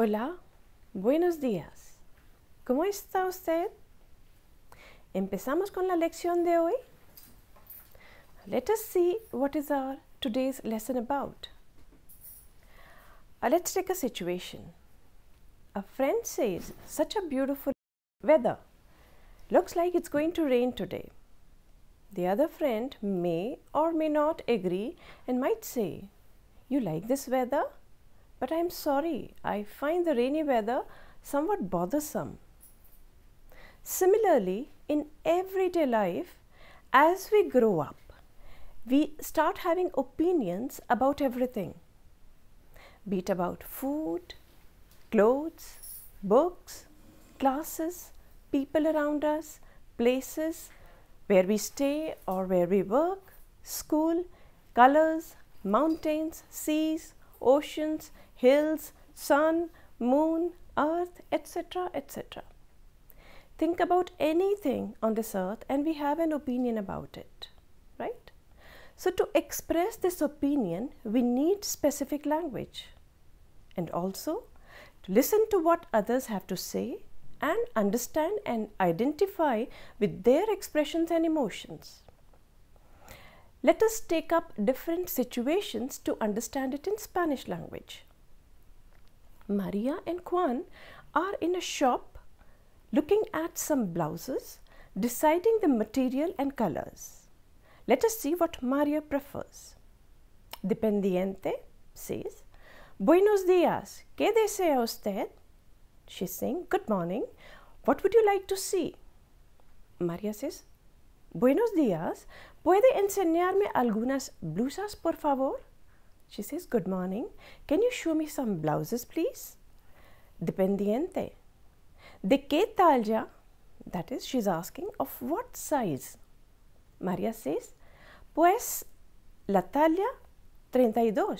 Hola, buenos días. ¿Cómo está usted? ¿Empezamos con la lección de hoy? Let us see what is our today's lesson about. Let's take a situation. A friend says, such a beautiful weather. Looks like it's going to rain today. The other friend may or may not agree and might say, you like this weather? But I'm sorry, I find the rainy weather somewhat bothersome. Similarly, in everyday life, as we grow up, we start having opinions about everything, be it about food, clothes, books, classes, people around us, places, where we stay or where we work, school, colors, mountains, seas, oceans, hills, sun, moon, earth, etc., etc. Think about anything on this earth and we have an opinion about it, right? So to express this opinion, we need specific language and also to listen to what others have to say and understand and identify with their expressions and emotions. Let us take up different situations to understand it in Spanish language. Maria and Juan are in a shop looking at some blouses, deciding the material and colors. Let us see what Maria prefers. Dependiente says, Buenos días, ¿qué desea usted? She's saying, good morning, what would you like to see? Maria says, Buenos días, ¿puede enseñarme algunas blusas por favor? She says, good morning, can you show me some blouses please? Dependiente, ¿de qué talla? That is, she's asking, of what size? Maria says, pues la talla 32.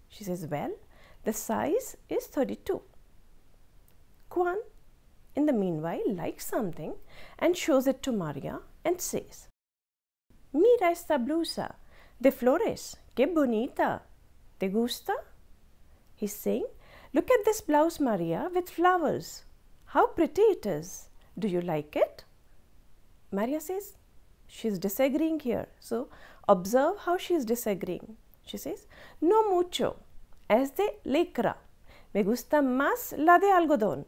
She says, well, the size is 32. Juan, in the meanwhile, likes something and shows it to Maria and says, Mira esta blusa de flores, qué bonita. ¿Te gusta? He's saying, look at this blouse, Maria, with flowers. How pretty it is. Do you like it? Maria says, she's disagreeing here. So observe how she is disagreeing. She says, no mucho. Es de licra. Me gusta más la de algodón.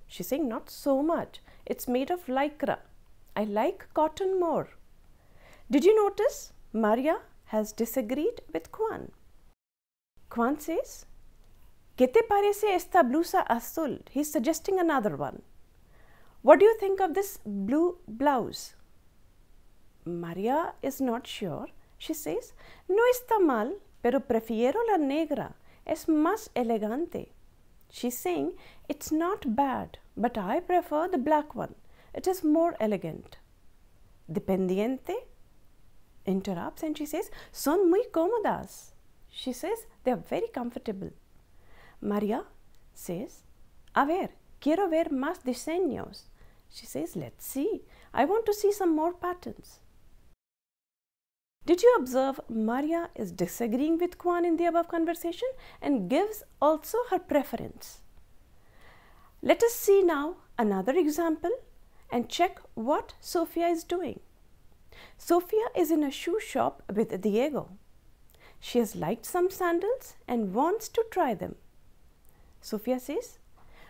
She's saying, not so much. It's made of lycra. I like cotton more. Did you notice? Maria has disagreed with Juan. Juan says, ¿Qué te parece esta blusa azul? He's suggesting another one. What do you think of this blue blouse? Maria is not sure. She says, no está mal, pero prefiero la negra. Es más elegante. She's saying, it's not bad, but I prefer the black one. It is more elegant. Dependiente interrupts and she says, son muy cómodas. She says, they are very comfortable. Maria says, a ver, quiero ver más diseños. She says, let's see. I want to see some more patterns. Did you observe Maria is disagreeing with Juan in the above conversation and gives also her preference. Let us see now another example and check what Sofia is doing. Sofia is in a shoe shop with Diego. She has liked some sandals and wants to try them. Sofia says,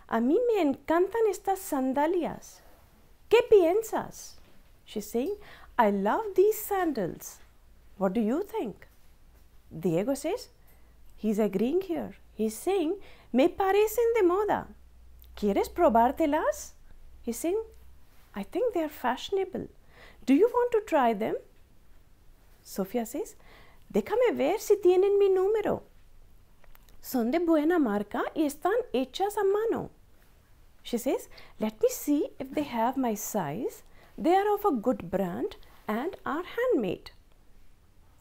a mí me encantan estas sandalias. ¿Qué piensas? She's saying, I love these sandals. What do you think? Diego says, he's agreeing here. He's saying, me parecen de moda. ¿Quieres probártelas? He's saying, I think they are fashionable. Do you want to try them? Sofia says, déjame ver si tienen mi número. Son de buena marca y están hechas a mano. She says, let me see if they have my size. They are of a good brand and are handmade.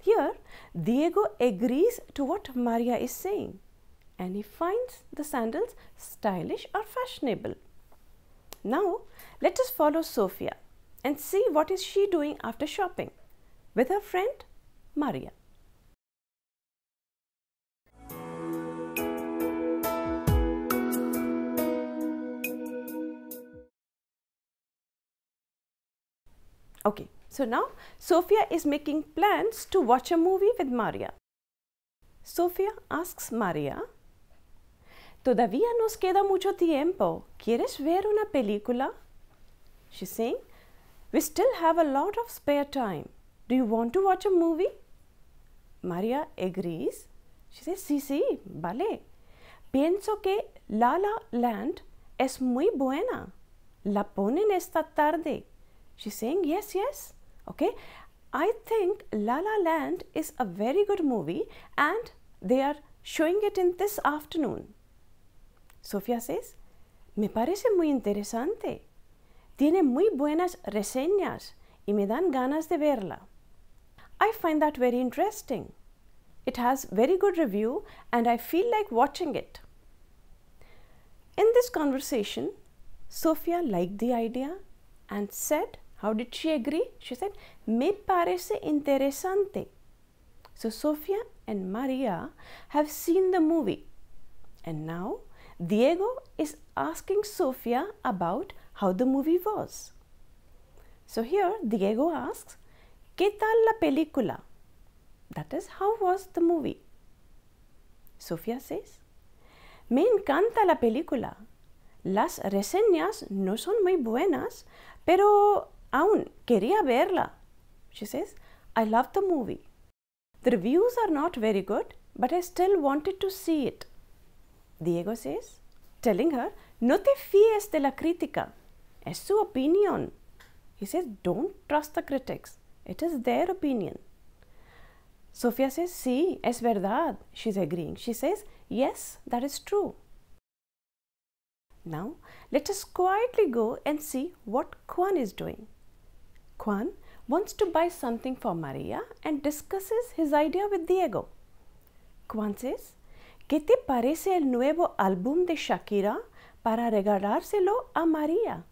Here, Diego agrees to what Maria is saying and he finds the sandals stylish or fashionable. Now, let us follow Sofia and see what is she doing after shopping with her friend Maria. Okay, so now Sofia is making plans to watch a movie with Maria. Sofia asks Maria, "Todavía nos queda mucho tiempo. ¿Quieres ver una película?" She's saying, "We still have a lot of spare time. Do you want to watch a movie?" Maria agrees. She says, "Sí, sí, vale. Pienso que La La Land es muy buena. La ponen esta tarde." She's saying, "Yes, yes. Okay. I think La La Land is a very good movie and they are showing it in this afternoon." Sofia says, "Me parece muy interesante. Tiene muy buenas reseñas y me dan ganas de verla. I find that very interesting. It has very good review and I feel like watching it." In this conversation, Sofia liked the idea and said, how did she agree? She said, "Me parece interesante." So Sofia and Maria have seen the movie. And now Diego is asking Sofia about how the movie was. So here Diego asks, "¿Qué tal la película?" That is, how was the movie? Sofia says, "Me encanta la película. Las reseñas no son muy buenas, pero aún quería verla." She says, "I love the movie. The reviews are not very good, but I still wanted to see it." Diego says, telling her, "No te fíes de la crítica. Es su opinión." He says, "Don't trust the critics. It is their opinion." Sofia says, "Sí, es verdad." She's agreeing. She says, "Yes, that is true." Now, let us quietly go and see what Juan is doing. Juan wants to buy something for Maria and discusses his idea with Diego. Juan says, "¿Qué te parece el nuevo álbum de Shakira para regalárselo a Maria?"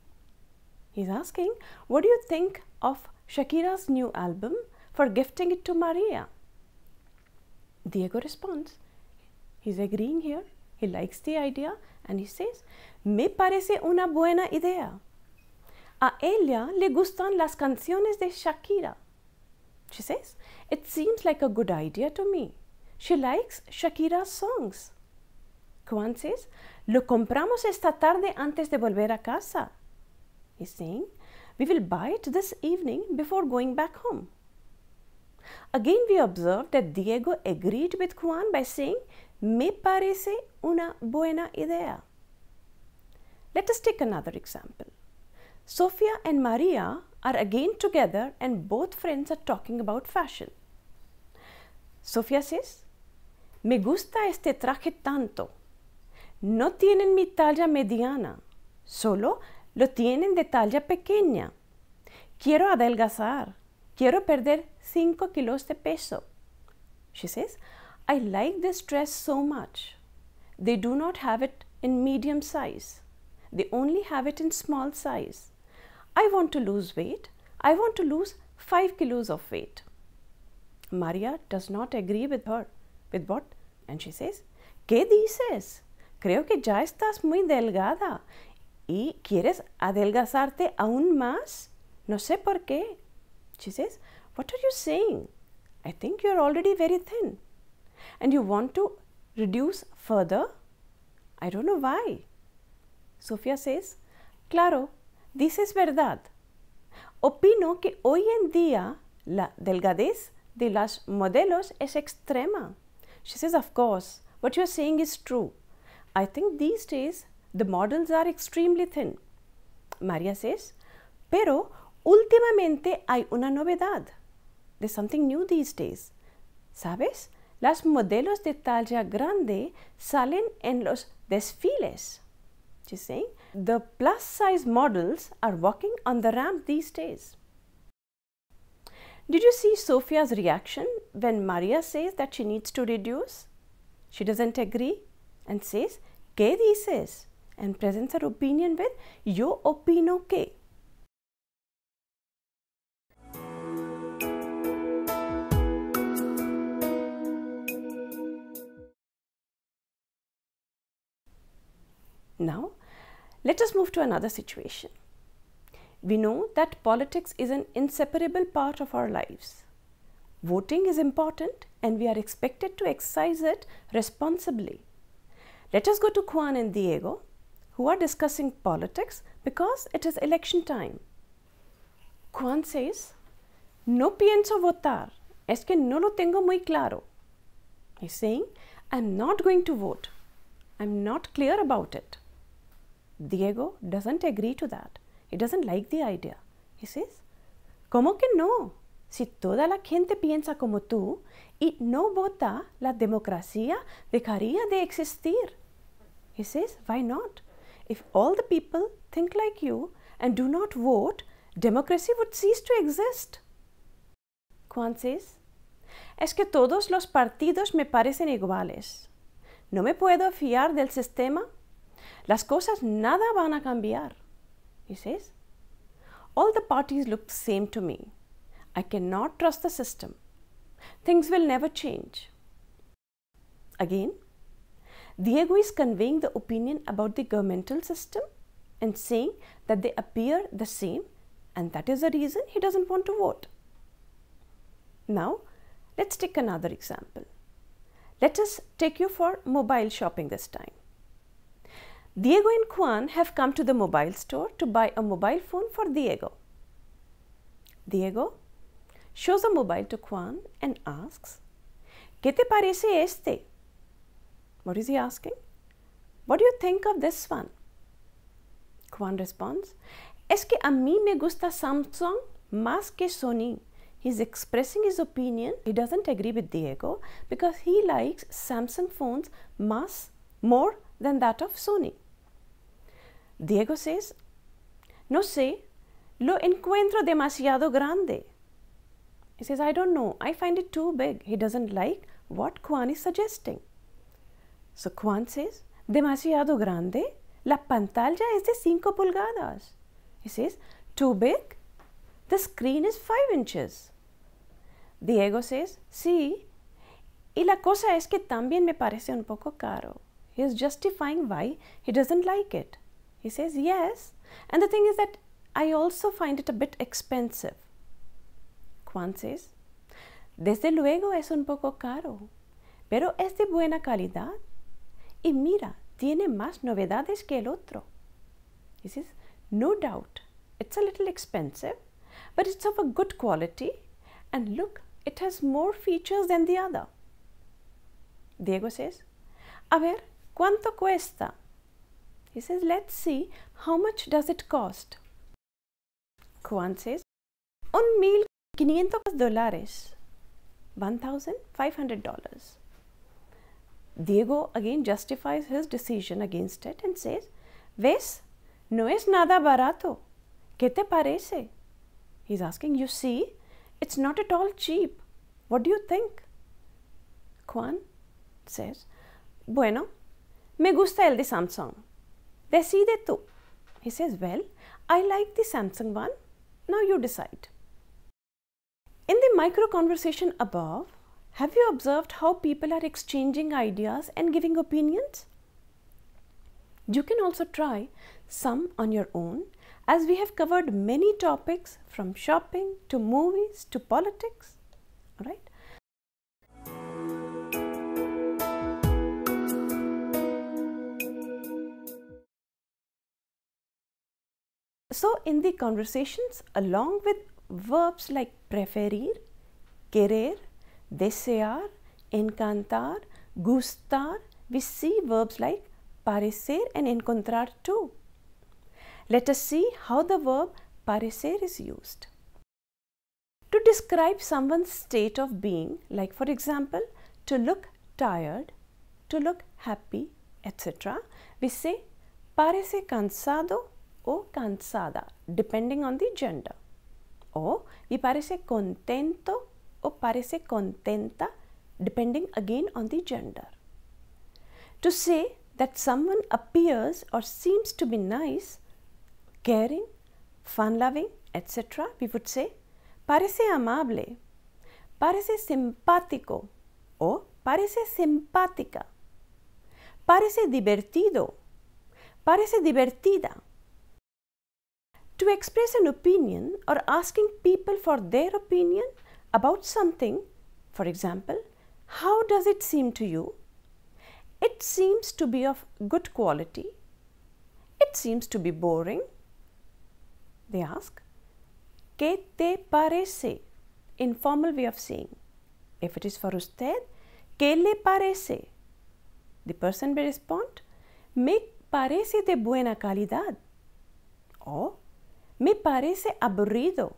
He's asking, what do you think of Shakira's new album for gifting it to Maria? Diego responds, he's agreeing here, he likes the idea and he says, "Me parece una buena idea. A ella le gustan las canciones de Shakira." She says, "It seems like a good idea to me. She likes Shakira's songs." Juan says, "Lo compramos esta tarde antes de volver a casa." He's saying, "We will buy it this evening before going back home." Again, we observe that Diego agreed with Juan by saying, "Me parece una buena idea." Let us take another example. Sofia and Maria are again together and both friends are talking about fashion. Sofia says, "Me gusta este traje tanto. No tienen mi talla mediana, solo lo tienen de talla pequeña. Quiero adelgazar. Quiero perder 5 kilos de peso." She says, "I like this dress so much. They do not have it in medium size. They only have it in small size. I want to lose weight. I want to lose 5 kilos of weight." Maria does not agree with her. With what? And she says, "¿Qué dices? Creo que ya estás muy delgada. ¿Y quieres adelgazarte aún más? No sé por qué." She says, "What are you saying? I think you're already very thin. And you want to reduce further? I don't know why." Sofia says, "Claro, dices verdad. Opino que hoy en día la delgadez de las modelos es extrema." She says, "Of course, what you're saying is true. I think these days the models are extremely thin." Maria says, "Pero últimamente hay una novedad. There's something new these days. ¿Sabes? Las modelos de talla grande salen en los desfiles." She's saying, the plus size models are walking on the ramp these days. Did you see Sofia's reaction when Maria says that she needs to reduce? She doesn't agree and says, "¿Qué dices?" and presents her opinion with, "Yo opino que." Now, let us move to another situation. We know that politics is an inseparable part of our lives. Voting is important and we are expected to exercise it responsibly. Let us go to Juan and Diego, who are discussing politics because it is election time. Juan says, "No pienso votar, es que no lo tengo muy claro." He's saying, "I'm not going to vote. I'm not clear about it." Diego doesn't agree to that. He doesn't like the idea. He says, "¿Cómo que no? Si toda la gente piensa como tú y no vota, la democracia dejaría de existir." He says, "Why not? If all the people think like you and do not vote, democracy would cease to exist." Juan says, "Es que todos los partidos me parecen iguales. No me puedo fiar del sistema. Las cosas nada van a cambiar." He says, "All the parties look the same to me. I cannot trust the system. Things will never change." Again, Diego is conveying the opinion about the governmental system and saying that they appear the same, and that is the reason he doesn't want to vote. Now, let's take another example. Let us take you for mobile shopping this time. Diego and Juan have come to the mobile store to buy a mobile phone for Diego. Diego shows a mobile to Juan and asks, "¿Qué te parece este?" What is he asking? "What do you think of this one?" Juan responds, "Es que a mí me gusta Samsung más que Sony." He's expressing his opinion. He doesn't agree with Diego because he likes Samsung phones more than that of Sony. Diego says, "No sé, lo encuentro demasiado grande." He says, "I don't know, I find it too big." He doesn't like what Juan is suggesting. So Juan says, "Demasiado grande? La pantalla es de 5 pulgadas." He says, "Too big? The screen is 5 inches. Diego says, "Sí, y la cosa es que también me parece un poco caro." He is justifying why he doesn't like it. He says, "Yes, and the thing is that I also find it a bit expensive." Juan says, "Desde luego es un poco caro, pero es de buena calidad. Y mira, tiene más novedades que el otro." He says, "No doubt, it's a little expensive, but it's of a good quality, and look, it has more features than the other." Diego says, "A ver, ¿cuánto cuesta?" He says, "Let's see, how much does it cost?" Juan says, $1,500, $1,500. Diego again justifies his decision against it and says, "¿Ves? No es nada barato. ¿Qué te parece?" He's asking, "You see, it's not at all cheap. What do you think?" Juan says, "Bueno, me gusta el de Samsung. Decide tú." He says, "Well, I like the Samsung one. Now you decide." In the micro conversation above, have you observed how people are exchanging ideas and giving opinions? You can also try some on your own, as we have covered many topics from shopping to movies to politics. All right? So, in the conversations, along with verbs like preferir, querer, desear, encantar, gustar, we see verbs like parecer and encontrar too. Let us see how the verb parecer is used. To describe someone's state of being, like for example, to look tired, to look happy, etc., we say parece cansado o cansada, depending on the gender. Or we parece contento o parece contenta, depending again on the gender. To say that someone appears or seems to be nice, caring, fun-loving, etc., we would say parece amable, parece simpático o parece simpática, parece divertido, parece divertida. To express an opinion or asking people for their opinion about something, for example, how does it seem to you? It seems to be of good quality. It seems to be boring. They ask, ¿Qué te parece? Informal way of saying. If it is for usted, ¿qué le parece? The person will respond, me parece de buena calidad. Or, me parece aburrido.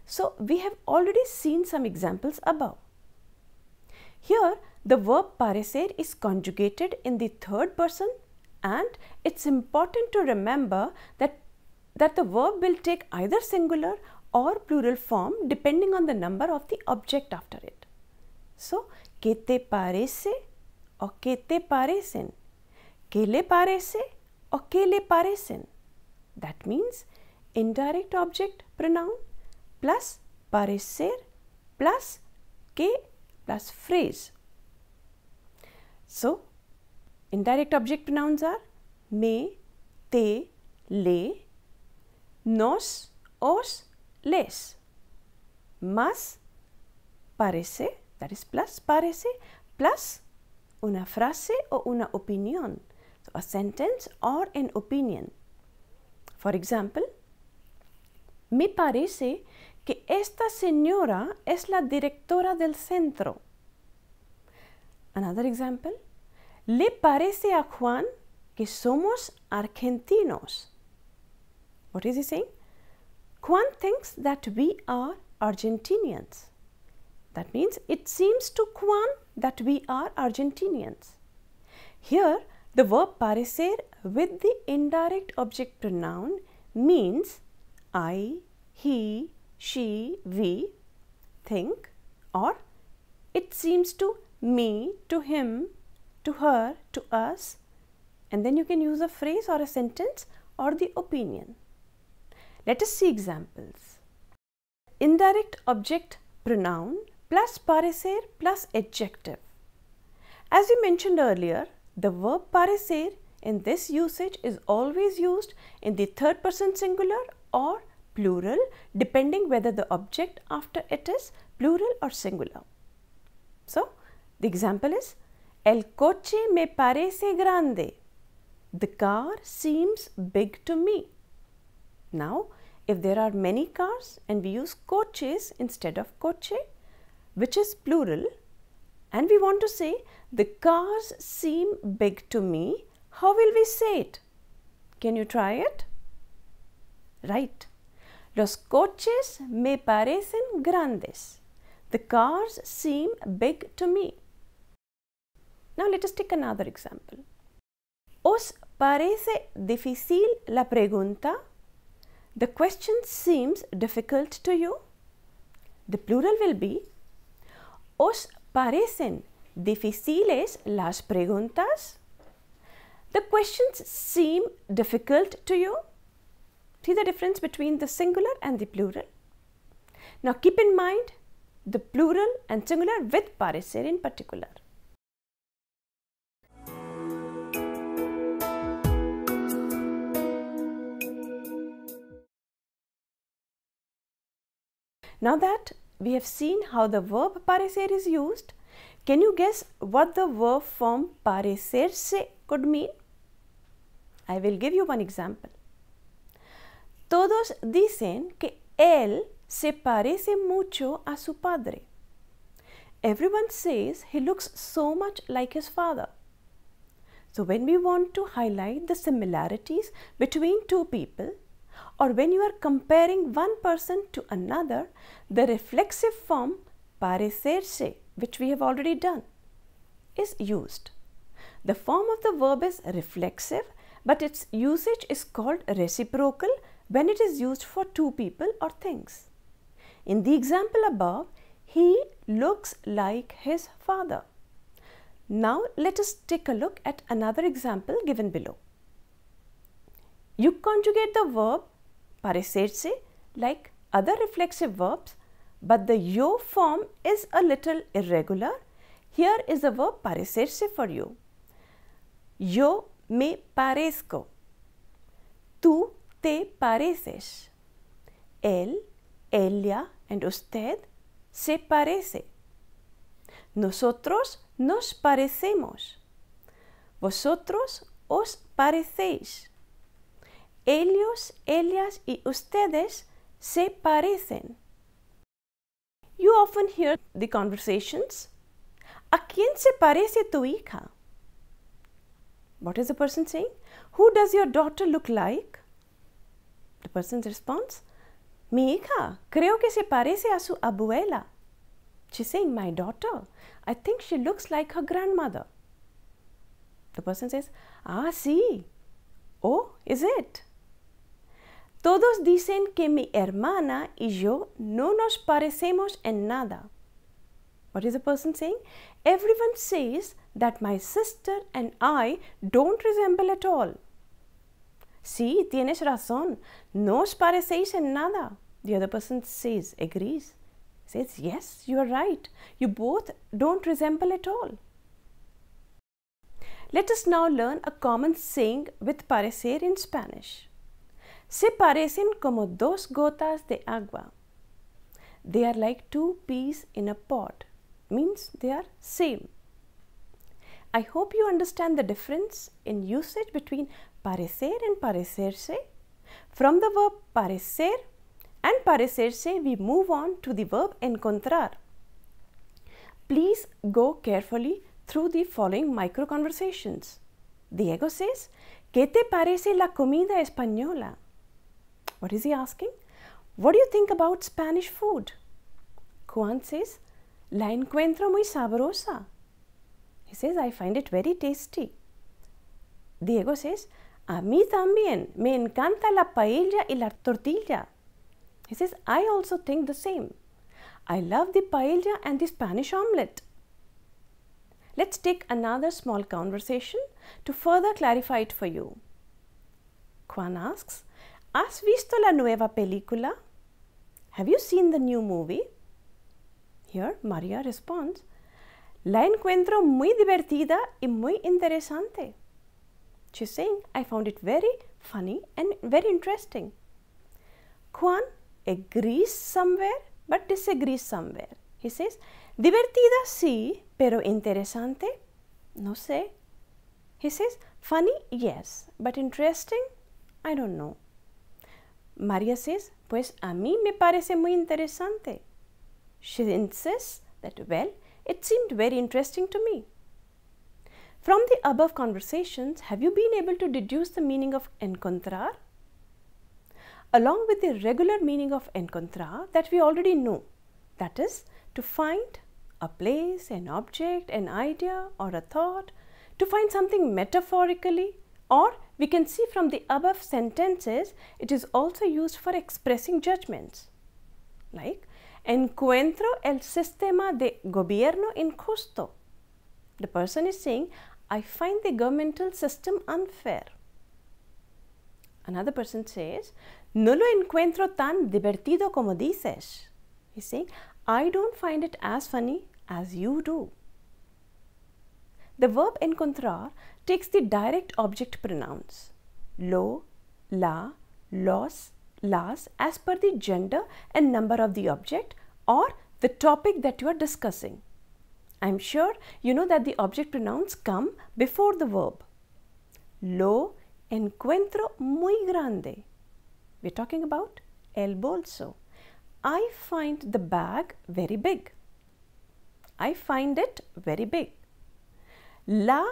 So, we have already seen some examples above. Here, the verb parecer is conjugated in the third person, and it's important to remember that the verb will take either singular or plural form depending on the number of the object after it. So, ¿Qué te parece? Or ¿Qué te parecen? ¿Qué le parece? Or ¿Qué le parecen? That means indirect object pronoun plus parecer plus ¿qué plus phrase. So, indirect object pronouns are me, te, le, nos, os, les. Más parece, that is plus parece, plus una frase o una opinión, so a sentence or an opinion. For example, me parece que esta señora es la directora del centro. Another example, le parece a Juan que somos argentinos. What is he saying? Juan thinks that we are Argentinians. That means it seems to Juan that we are Argentinians. Here, the verb parecer with the indirect object pronoun means I, he, she, we think, or it seems to me, to him, to her, to us, and then you can use a phrase or a sentence or the opinion. Let us see examples. Indirect object pronoun plus parecer plus adjective. As we mentioned earlier, the verb parecer in this usage is always used in the third person singular or plural depending whether the object after it is plural or singular. So, the example is El coche me parece grande. The car seems big to me. Now, if there are many cars and we use coches instead of coche, which is plural, and we want to say the cars seem big to me, how will we say it? Can you try it? Right. Los coches me parecen grandes. The cars seem big to me. Now let us take another example. ¿Os parece difícil la pregunta? The question seems difficult to you. The plural will be ¿Os parecen difíciles las preguntas? The questions seem difficult to you. See the difference between the singular and the plural. Now keep in mind the plural and singular with parecer in particular. Now that we have seen how the verb parecer is used, can you guess what the verb form parecerse could mean? I will give you one example. Todos dicen que él se parece mucho a su padre. Everyone says he looks so much like his father. So when we want to highlight the similarities between two people, or when you are comparing one person to another, the reflexive form parecerse, which we have already done, is used. The form of the verb is reflexive, but its usage is called reciprocal when it is used for two people or things. In the example above, he looks like his father. Now let us take a look at another example given below. You conjugate the verb parecerse like other reflexive verbs, but the yo form is a little irregular. Here is the verb parecerse for you. Yo me parezco. Tú te pareces. Él, ella and usted se parece. Nosotros nos parecemos. Vosotros os parecéis. Ellos, ellas y ustedes se parecen. You often hear the conversations. ¿A quién se parece tu hija? What is the person saying? Who does your daughter look like? The person responds, mi hija, creo que se parece a su abuela. She's saying, my daughter, I think she looks like her grandmother. The person says, ah, sí. Oh, is it? Todos dicen que mi hermana y yo no nos parecemos en nada. What is the person saying? Everyone says that my sister and I don't resemble at all. Sí, tienes razón. No os parecéis en nada. The other person says, agrees. Says, yes, you are right. You both don't resemble at all. Let us now learn a common saying with parecer in Spanish. Se parecen como dos gotas de agua. They are like two peas in a pod. Means they are same. I hope you understand the difference in usage between parecer and parecerse. From the verb parecer and parecerse, we move on to the verb encontrar. Please go carefully through the following micro conversations. Diego says, ¿Qué te parece la comida española? What is he asking? What do you think about Spanish food? Juan says, La encuentro muy sabrosa. He says, I find it very tasty. Diego says, A mí también, me encanta la paella y la tortilla. He says, I also think the same. I love the paella and the Spanish omelette. Let's take another small conversation to further clarify it for you. Juan asks, ¿Has visto la nueva película? Have you seen the new movie? Here, Maria responds, La encuentro muy divertida y muy interesante. She's saying, I found it very funny and very interesting. Juan agrees somewhere but disagrees somewhere. He says, Divertida sí, pero interesante? No sé. He says, Funny, yes, but interesting? I don't know. Maria says, Pues a mí me parece muy interesante. She insists that, well, it seemed very interesting to me. From the above conversations, have you been able to deduce the meaning of encontrar? Along with the regular meaning of encontrar that we already know, that is, to find a place, an object, an idea or a thought, to find something metaphorically, or we can see from the above sentences, it is also used for expressing judgments. Like, encuentro el sistema de gobierno injusto. The person is saying, I find the governmental system unfair. Another person says, no lo encuentro tan divertido como dices. He's saying, I don't find it as funny as you do. The verb encontrar takes the direct object pronouns lo, la, los, las as per the gender and number of the object or the topic that you are discussing. I am sure you know that the object pronouns come before the verb. Lo encuentro muy grande. We are talking about el bolso. I find the bag very big. I find it very big. La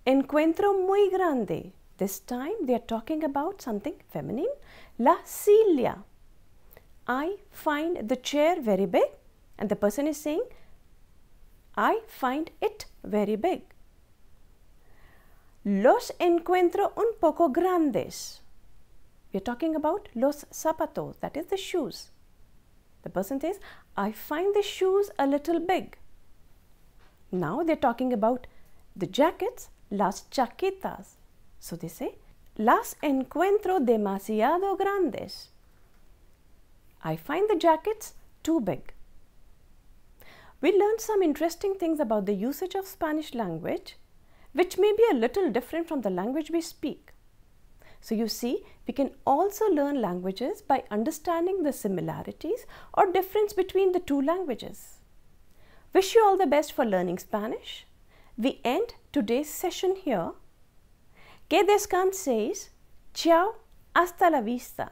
encuentro muy grande. This time they are talking about something feminine. La silla. I find the chair very big. And the person is saying, I find it very big. Los encuentro un poco grandes. We are talking about los zapatos, that is the shoes. The person says, I find the shoes a little big. Now they are talking about the jackets, las chaquetas. So they say, las encuentro demasiado grandes. I find the jackets too big. We learned some interesting things about the usage of Spanish language, which may be a little different from the language we speak. So you see, we can also learn languages by understanding the similarities or difference between the two languages. Wish you all the best for learning Spanish. We end today's session here. Que descanséis. Chao. Hasta la vista.